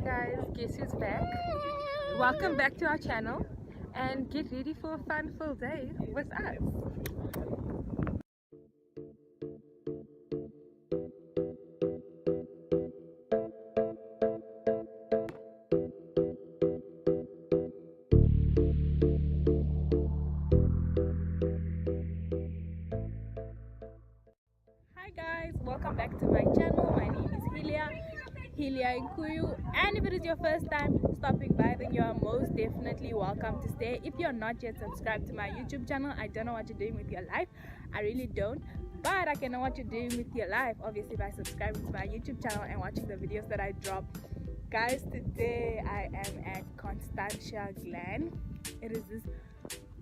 guys, guess who's back? Welcome back to our channel and get ready for a fun-filled day with us. Hi guys, welcome back to my channel. My name is Hilya Iikuyu, and if it is your first time stopping by, then you are most definitely welcome to stay. If you're not yet subscribed to my YouTube channel, I don't know what you're doing with your life. I really don't, but I can know what you're doing with your life obviously by subscribing to my YouTube channel and watching the videos that I drop. Guys, today I am at Constantia Glen. It is this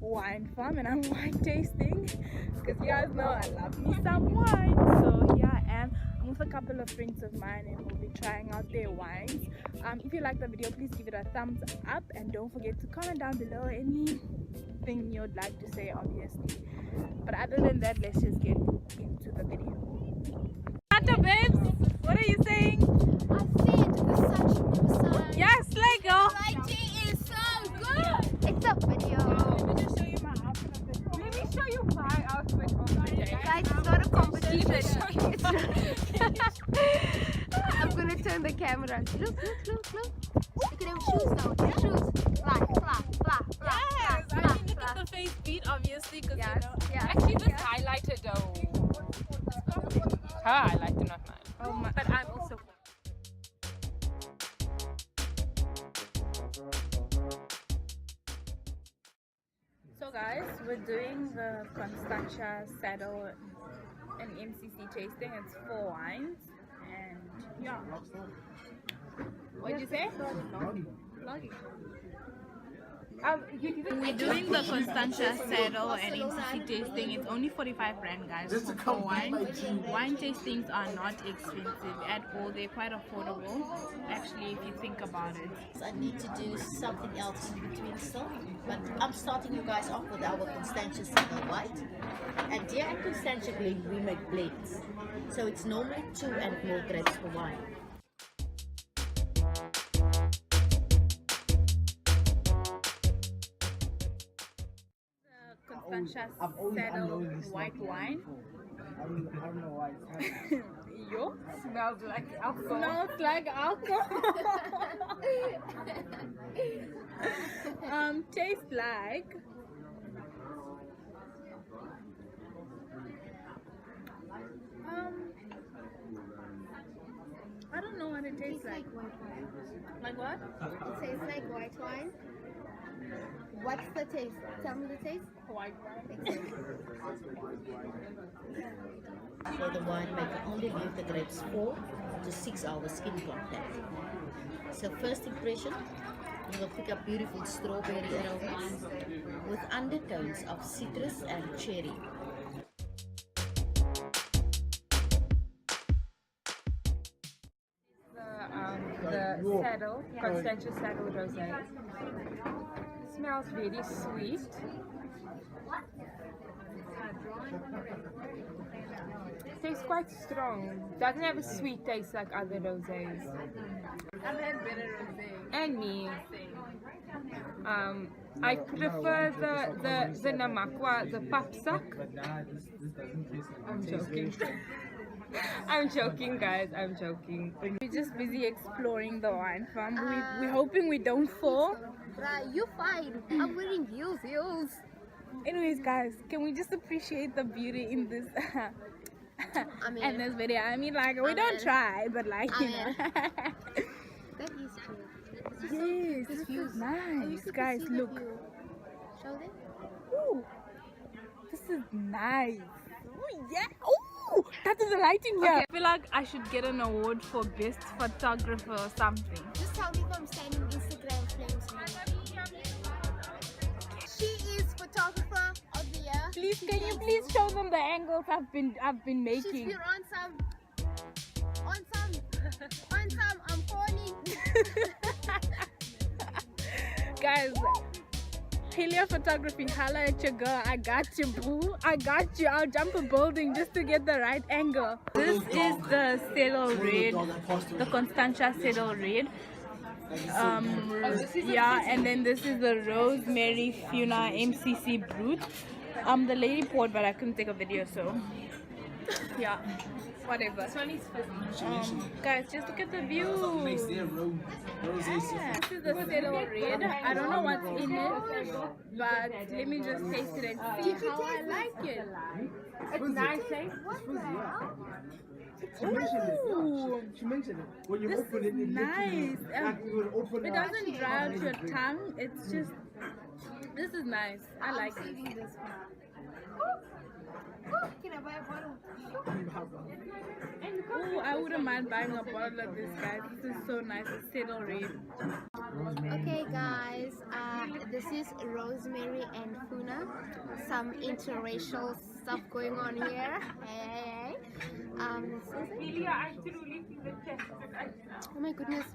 wine farm and I'm wine tasting because you guys know I love me some wine. So here I am. I'm with a couple of friends of mine and we'll be trying out their wines. If you like the video, please give it a thumbs up and don't forget to comment down below anything you'd like to say, obviously. But other than that, let's just get into the video. Tata babes, what are you saying? I said the sunshine. Yes, Lego. My tea is so good. It's a video. Let me just show you my outfit a bit. Let me show you my outfit of the day. Guys, it's not a competition. I'm gonna turn the camera. Look. Look at them shoes now. Their shoes. Fly. Yes, I mean, look at the face beat, obviously, because Yes, you know. yes. Actually, this highlighter though. Her highlighter, not mine. Oh my! But I'm also. So guys, we're doing the Constantia Saddle and MCC tasting. It's 4 wines, and yeah. What'd you say? Vlogging. We're doing the Constantia Saddle and MCC tasting. It's only 45 rand, guys, for wine. Wine tastings are not expensive at all. They're quite affordable, actually, if you think about it. I need to do something else in between still, but I'm starting you guys off with our Constantia Single White. And here at Constantia Glen we make blends, so it's normally 2 and more grapes per wine. Constantia Saddle white wine. I don't know why it's Yo, smells like alcohol. Smells like alcohol. Tastes like I don't know what it tastes like. Like what? It tastes like white wine. What's the taste? Tell me the taste. White wine. For the winemaker only leave the grapes 4 to 6 hours skin contact. So first impression, you will pick up beautiful strawberry aromas with undertones of citrus and cherry. The saddle, Constantia Saddle Rosé. Smells very sweet. Tastes quite strong. Doesn't have a sweet taste like other rosés. I've had better rosés. And me. I prefer the Namakwa, the papsak. I'm joking. I'm joking, guys. I'm joking. We're just busy exploring the wine farm. We're hoping we don't fall. Right, you fine. I'm wearing heels. Anyways, guys, can we just appreciate the beauty in this in this video? I mean, like, we don't try, but like, you know. That is true. Yes, this is nice, guys. Look. Show them. Ooh, this is nice. Oh yeah. Ooh, that is the lighting here. Okay, I feel like I should get an award for best photographer or something. Just tell me if I'm standing Instagram flames. She is photographer of the year. Please, can you please show them the angles I've been making? She's been on some. I'm calling. Guys, Hilya photography, holla at your girl. I got you, boo. I got you. I'll jump a building just to get the right angle. This is the Saddle Red, the Constantia Saddle Red. Yeah, and then this is the Rosemary Funa MCC Brut. The lady poured, but I couldn't take a video, so yeah, whatever. Guys, just look at the view. Yeah. This is the Cello Red. I don't know what's in it, but let me just taste it and see how I like it. It's nice, eh? Ooh, She mentioned it. When you this open is it, it nice. like you would open It doesn't dry out your tongue. It's just, this is nice. I like it. Can I buy a bottle? Ooh, I wouldn't mind buying a bottle of this, guys. This is so nice. It's Cello Red. Okay guys, this is Rosemary and Funa. Some interracial stuff going on here. Hey. This is it. Oh my goodness,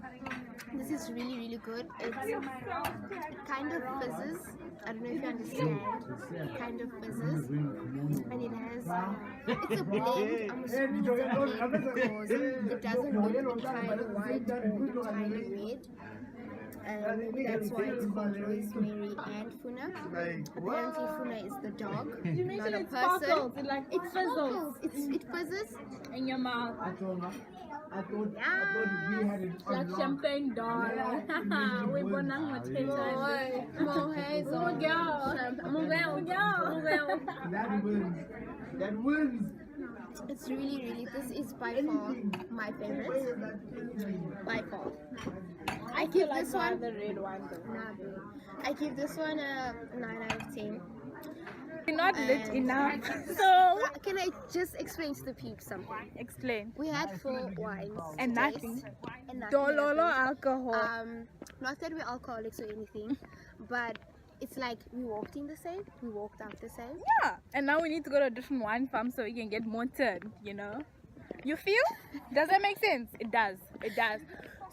this is really good. It kind of fizzes. I don't know if you understand. It kind of fizzes, and it has. It's a blend. I'm assuming it's a blend because it doesn't look entirely white or entirely red. Maybe that's why it's called Rosemary and Funa. Apparently Funa is the dog, not a person. It fizzles. It fizzes In your mouth. I thought we had it Like champagne doll. We bonang mateta. That wins. It's really, this is by far my favorite. By far. I give this one the red one though. I give this one a 9 out of 10. We're not lit And- enough. So Can I just explain to the peeps something? explain. We had 4 wines And to nothing. taste, and nothing Dololo happened. alcohol. Not that we're alcoholics or anything, but it's like we walked in the same, we walked out the same. Yeah. And now we need to go to a different wine farm so we can get more turn, you know? You feel? Does that make sense? It does. It does.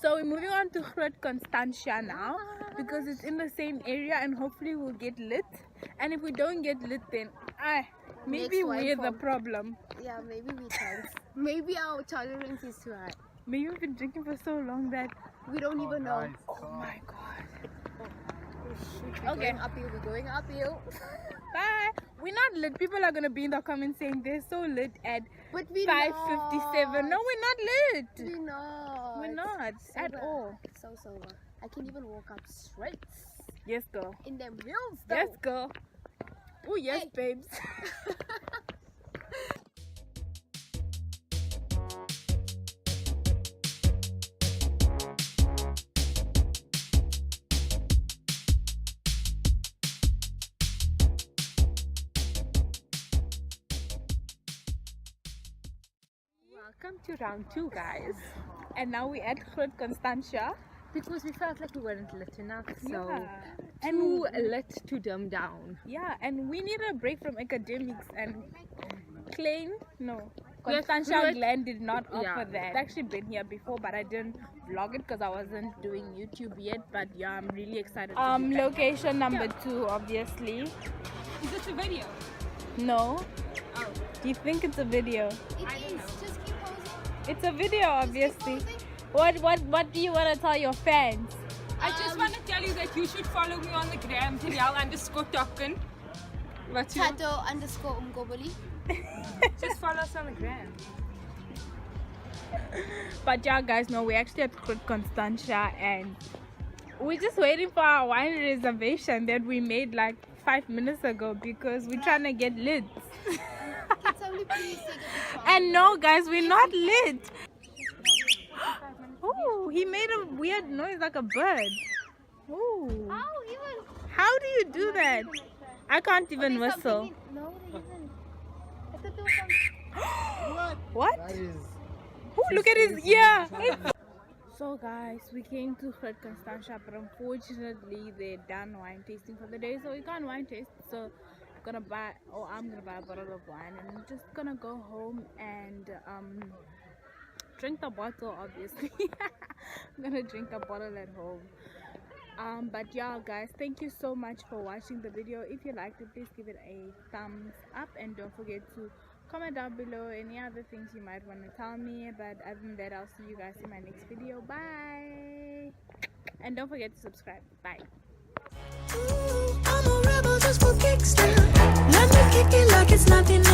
So we're moving on to Groot Constantia now because it's in the same area and hopefully we'll get lit. And if we don't get lit then maybe Next wine we're the farm. problem. Yeah, maybe we can't. Maybe our tolerance is too high. Maybe we've been drinking for so long that We don't even know. oh my god. We're Okay. going uphill, we're going uphill. Bye. We're not lit. People are gonna be in the comments saying they're so lit at But we 5:57. No, we're not lit. We're not. We're not at Sober. all. So sober. I can even walk up straight Yes, girl. in them hills though. Yes, girl. Oh yes, Hey. babes. Welcome to round 2, guys. And now we're at Groot Constantia. Because we felt like we weren't lit enough, so Yeah. too lit to dumb down. Yeah, and we need a break from academics and Klein, no. Yes, Constantia Groot. Glen did not offer Yeah. that. I've actually been here before, but I didn't vlog it because I wasn't doing YouTube yet. But yeah, I'm really excited. Location number 2, obviously. Is this a video? No. Oh. You think it's a video? It is. Just keep posing. It's a video, obviously. What do you want to tell your fans? I just want to tell you that you should follow me on the gram, Teriel_Tokken. What's your... Tato_Umgoboli. Just follow us on the gram. But yeah, guys, no, we're actually at Groot Constantia and we're just waiting for our wine reservation that we made like 5 minutes ago because we're trying to get lit. Can somebody please take a picture? And no, guys, we're not lit. Oh, he made a weird noise like a bird. Oh, Oh, even. how do you do that? I can't even There's whistle. something in- No, there isn't. I thought there was something. What? That is. Oh, look at his ear. So guys, we came to Groot Constantia, but unfortunately they're done wine tasting for the day, so we can't wine taste. So I'm gonna buy a bottle of wine, and I'm just gonna go home and drink the bottle. Obviously, I'm gonna drink a bottle at home. But yeah, guys, thank you so much for watching the video. If you liked it, please give it a thumbs up and don't forget to comment down below any other things you might want to tell me. But other than that, I'll see you guys in my next video. Bye. And don't forget to subscribe. Bye. I'm a rebel just for kicks now. Let me kick it like it's nothing.